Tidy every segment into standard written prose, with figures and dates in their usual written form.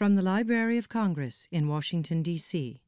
From the Library of Congress in Washington, D.C.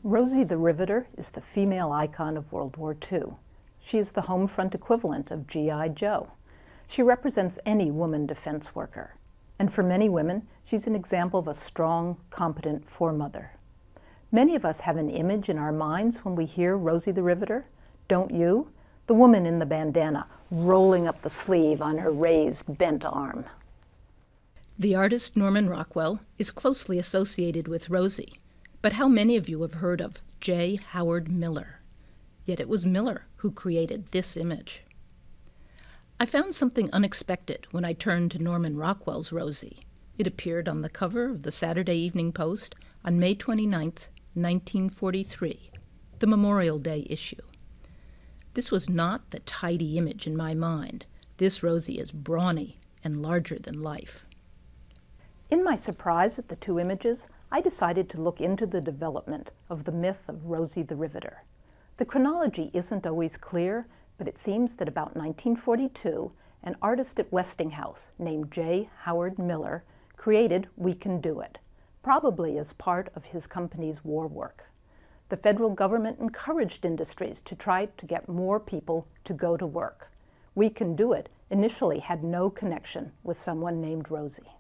Rosie the Riveter is the female icon of World War II. She is the home front equivalent of G.I. Joe. She represents any woman defense worker. And for many women, she's an example of a strong, competent foremother. Many of us have an image in our minds when we hear Rosie the Riveter. Don't you? The woman in the bandana, rolling up the sleeve on her raised, bent arm. The artist Norman Rockwell is closely associated with Rosie. But how many of you have heard of J. Howard Miller? Yet it was Miller who created this image. I found something unexpected when I turned to Norman Rockwell's Rosie. It appeared on the cover of the Saturday Evening Post on May 29, 1943, the Memorial Day issue. This was not the tidy image in my mind. This Rosie is brawny and larger than life. In my surprise at the two images, I decided to look into the development of the myth of Rosie the Riveter. The chronology isn't always clear, but it seems that about 1942, an artist at Westinghouse named J. Howard Miller created We Can Do It, probably as part of his company's war work. The federal government encouraged industries to try to get more people to go to work. We Can Do It initially had no connection with someone named Rosie.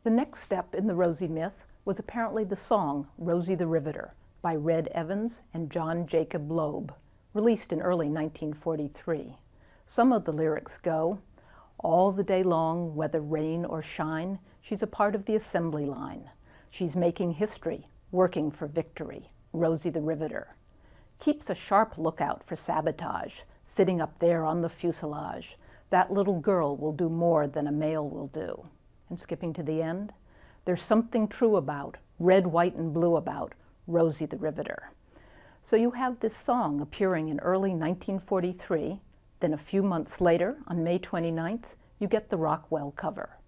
The next step in the Rosie myth was apparently the song Rosie the Riveter by Red Evans and John Jacob Loeb, released in early 1943. Some of the lyrics go, "All the day long, whether rain or shine, she's a part of the assembly line. She's making history, working for victory, Rosie the Riveter. Keeps a sharp lookout for sabotage, sitting up there on the fuselage. That little girl will do more than a male will do." And skipping to the end, "There's something true about, red, white, and blue about, Rosie the Riveter." So you have this song appearing in early 1943, then a few months later, on May 29th, you get the Rockwell cover.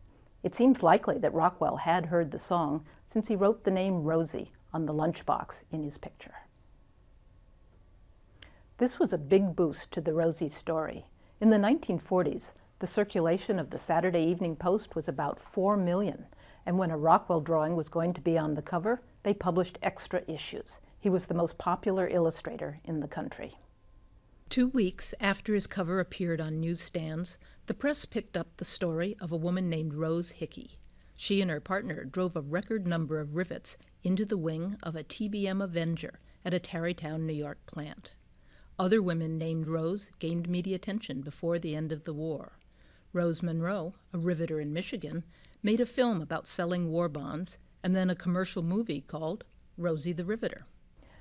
It seems likely that Rockwell had heard the song since he wrote the name Rosie on the lunchbox in his picture. This was a big boost to the Rosie story. In the 1940s, the circulation of the Saturday Evening Post was about 4 million, and when a Rockwell drawing was going to be on the cover, they published extra issues. He was the most popular illustrator in the country. 2 weeks after his cover appeared on newsstands, the press picked up the story of a woman named Rose Hickey. She and her partner drove a record number of rivets into the wing of a TBM Avenger at a Tarrytown, New York plant. Other women named Rose gained media attention before the end of the war. Rose Monroe, a riveter in Michigan, made a film about selling war bonds and then a commercial movie called Rosie the Riveter.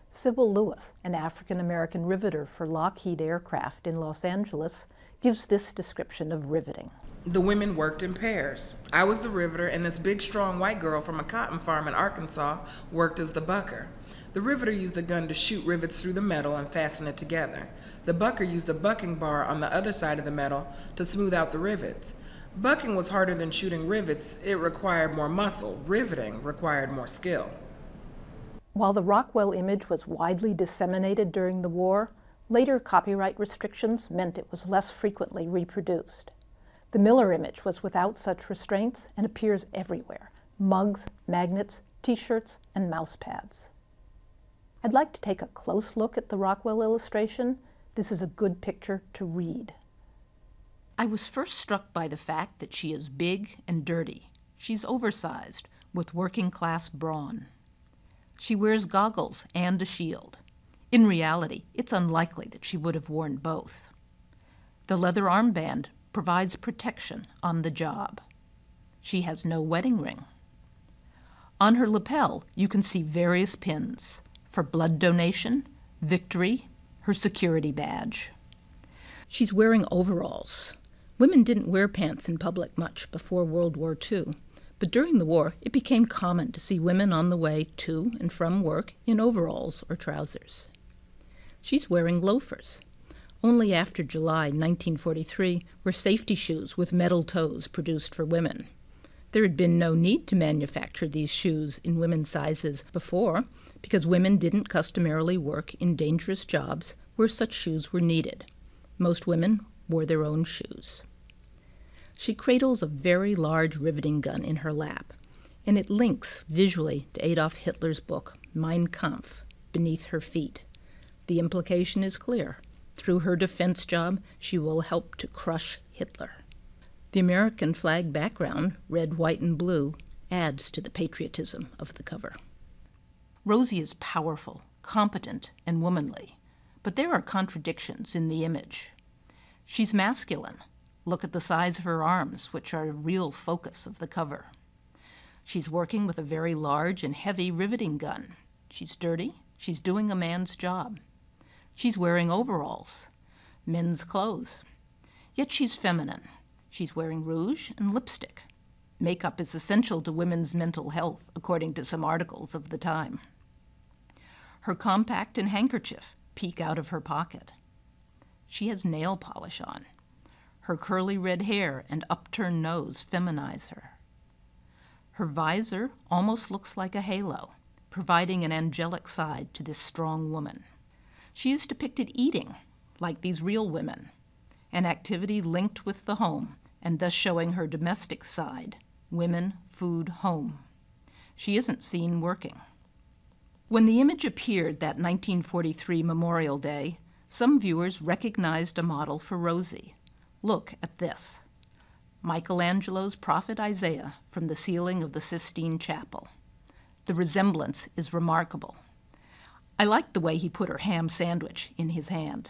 Sybil Lewis, an African-American riveter for Lockheed Aircraft in Los Angeles, gives this description of riveting. "The women worked in pairs. I was the riveter, and this big, strong white girl from a cotton farm in Arkansas worked as the bucker. The riveter used a gun to shoot rivets through the metal and fasten it together. The bucker used a bucking bar on the other side of the metal to smooth out the rivets. Bucking was harder than shooting rivets. It required more muscle. Riveting required more skill." While the Rockwell image was widely disseminated during the war, later copyright restrictions meant it was less frequently reproduced. The Miller image was without such restraints and appears everywhere: mugs, magnets, t-shirts, and mouse pads. I'd like to take a close look at the Rockwell illustration. This is a good picture to read. I was first struck by the fact that she is big and dirty. She's oversized, with working-class brawn. She wears goggles and a shield. In reality, it's unlikely that she would have worn both. The leather armband provides protection on the job. She has no wedding ring. On her lapel, you can see various pins for blood donation, victory, her security badge. She's wearing overalls. Women didn't wear pants in public much before World War II, but during the war it became common to see women on the way to and from work in overalls or trousers. She's wearing loafers. Only after July 1943 were safety shoes with metal toes produced for women. There had been no need to manufacture these shoes in women's sizes before, because women didn't customarily work in dangerous jobs where such shoes were needed. Most women wore their own shoes. She cradles a very large riveting gun in her lap, and it links visually to Adolf Hitler's book, Mein Kampf, beneath her feet. The implication is clear. Through her defense job, she will help to crush Hitler. The American flag background, red, white, and blue, adds to the patriotism of the cover. Rosie is powerful, competent, and womanly, but there are contradictions in the image. She's masculine. Look at the size of her arms, which are a real focus of the cover. She's working with a very large and heavy riveting gun. She's dirty. She's doing a man's job. She's wearing overalls, men's clothes. Yet she's feminine. She's wearing rouge and lipstick. Makeup is essential to women's mental health, according to some articles of the time. Her compact and handkerchief peek out of her pocket. She has nail polish on. Her curly red hair and upturned nose feminize her. Her visor almost looks like a halo, providing an angelic side to this strong woman. She is depicted eating, like these real women, an activity linked with the home, and thus showing her domestic side, women, food, home. She isn't seen working. When the image appeared that 1943 Memorial Day, some viewers recognized a model for Rosie. Look at this. Michelangelo's Prophet Isaiah from the ceiling of the Sistine Chapel. The resemblance is remarkable. I liked the way he put her ham sandwich in his hand.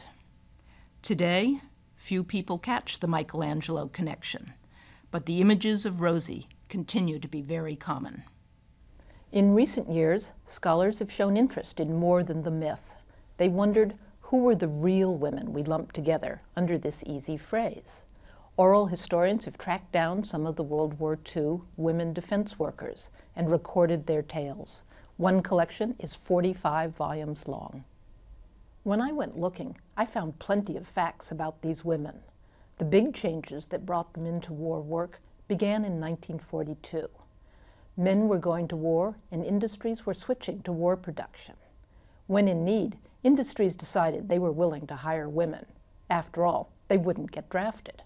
Today, few people catch the Michelangelo connection, but the images of Rosie continue to be very common. In recent years, scholars have shown interest in more than the myth. They wondered who were the real women we lumped together under this easy phrase. Oral historians have tracked down some of the World War II women defense workers and recorded their tales. One collection is 45 volumes long. When I went looking, I found plenty of facts about these women. The big changes that brought them into war work began in 1942. Men were going to war and industries were switching to war production. When in need, industries decided they were willing to hire women. After all, they wouldn't get drafted.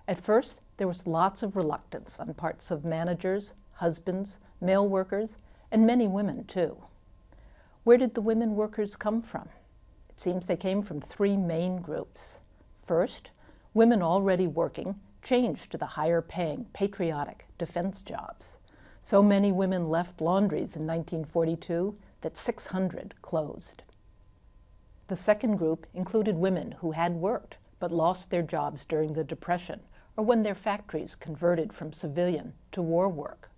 At first, there was lots of reluctance on parts of managers, husbands, male workers, and many women too. Where did the women workers come from? It seems they came from three main groups. First, women already working changed to the higher-paying, patriotic defense jobs. So many women left laundries in 1942 that 600 closed. The second group included women who had worked but lost their jobs during the Depression or when their factories converted from civilian to war work.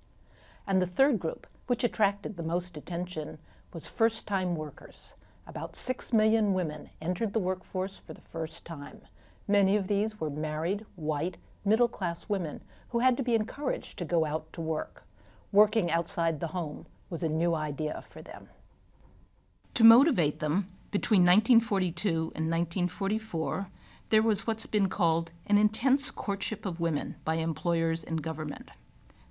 And the third group, which attracted the most attention, was first-time workers. About 6 million women entered the workforce for the first time. Many of these were married, white, middle-class women who had to be encouraged to go out to work. Working outside the home was a new idea for them. To motivate them, between 1942 and 1944, there was what's been called an intense courtship of women by employers and government.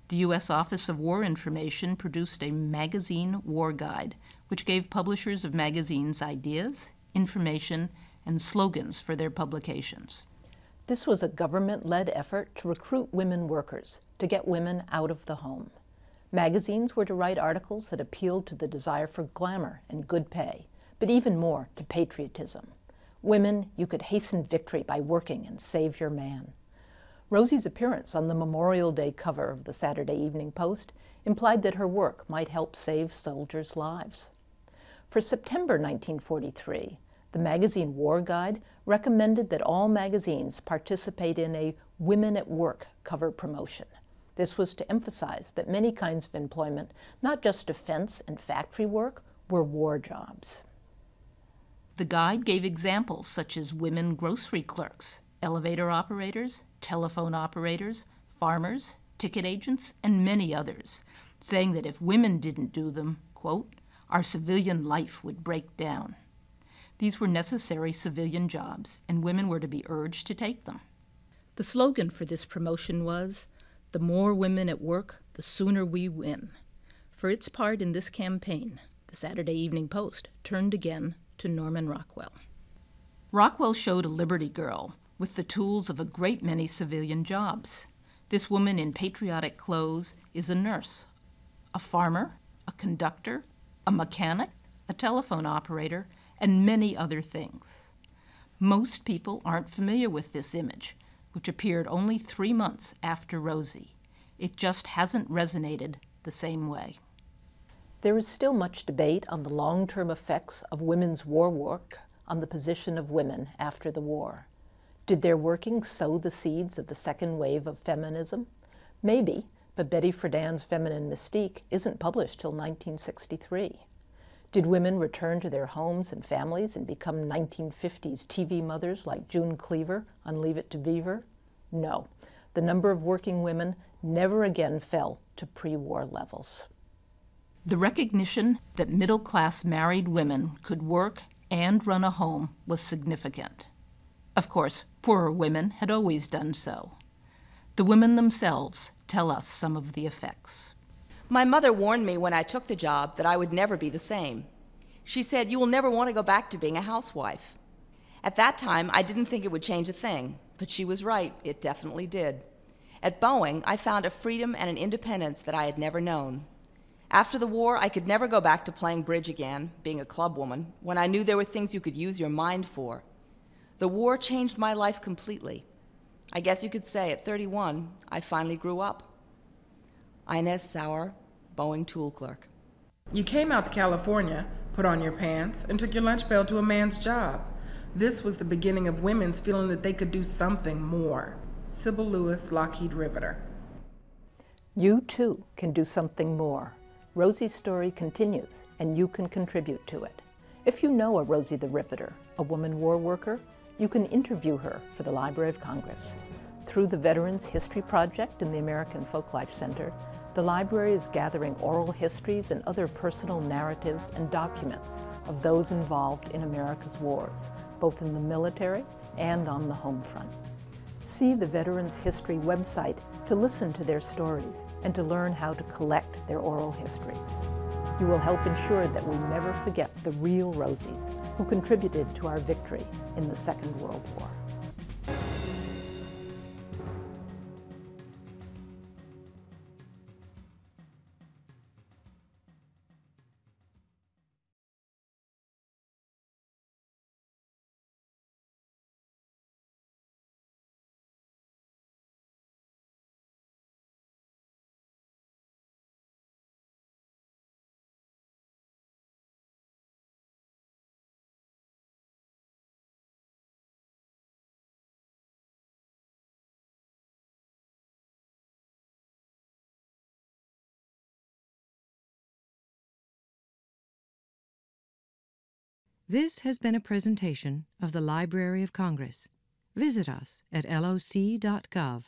The U.S. Office of War Information produced a magazine war guide, which gave publishers of magazines ideas, information, and slogans for their publications. This was a government-led effort to recruit women workers, to get women out of the home. Magazines were to write articles that appealed to the desire for glamour and good pay, but even more to patriotism. Women, you could hasten victory by working and save your man. Rosie's appearance on the Memorial Day cover of the Saturday Evening Post implied that her work might help save soldiers' lives. For September 1943, the magazine War Guide recommended that all magazines participate in a Women at Work cover promotion. This was to emphasize that many kinds of employment, not just defense and factory work, were war jobs. The guide gave examples such as women grocery clerks, elevator operators, telephone operators, farmers, ticket agents, and many others, saying that if women didn't do them, quote, our civilian life would break down. These were necessary civilian jobs, and women were to be urged to take them. The slogan for this promotion was, "The more women at work, the sooner we win." For its part in this campaign, the Saturday Evening Post turned again to Norman Rockwell. Rockwell showed a Liberty Girl with the tools of a great many civilian jobs. This woman in patriotic clothes is a nurse, a farmer, a conductor, a mechanic, a telephone operator, and many other things. Most people aren't familiar with this image, which appeared only 3 months after Rosie. It just hasn't resonated the same way. There is still much debate on the long-term effects of women's war work on the position of women after the war. Did their working sow the seeds of the second wave of feminism? Maybe, but Betty Friedan's Feminine Mystique isn't published till 1963. Did women return to their homes and families and become 1950s TV mothers like June Cleaver on Leave It to Beaver? No. The number of working women never again fell to pre-war levels. The recognition that middle-class married women could work and run a home was significant. Of course, poorer women had always done so. The women themselves tell us some of the effects. My mother warned me when I took the job that I would never be the same. She said, "You will never want to go back to being a housewife." At that time, I didn't think it would change a thing, but she was right, it definitely did. At Boeing, I found a freedom and an independence that I had never known. After the war, I could never go back to playing bridge again, being a club woman, when I knew there were things you could use your mind for. The war changed my life completely. I guess you could say at 31, I finally grew up. Inez Sauer, Boeing tool clerk. You came out to California, put on your pants, and took your lunch pail to a man's job. This was the beginning of women's feeling that they could do something more. Sybil Lewis, Lockheed Riveter. You too can do something more. Rosie's story continues, and you can contribute to it. If you know a Rosie the Riveter, a woman war worker, you can interview her for the Library of Congress. Through the Veterans History Project in the American Folklife Center, the library is gathering oral histories and other personal narratives and documents of those involved in America's wars, both in the military and on the home front. See the Veterans History website to listen to their stories and to learn how to collect their oral histories. You will help ensure that we never forget the real Rosies who contributed to our victory in the Second World War. This has been a presentation of the Library of Congress. Visit us at loc.gov.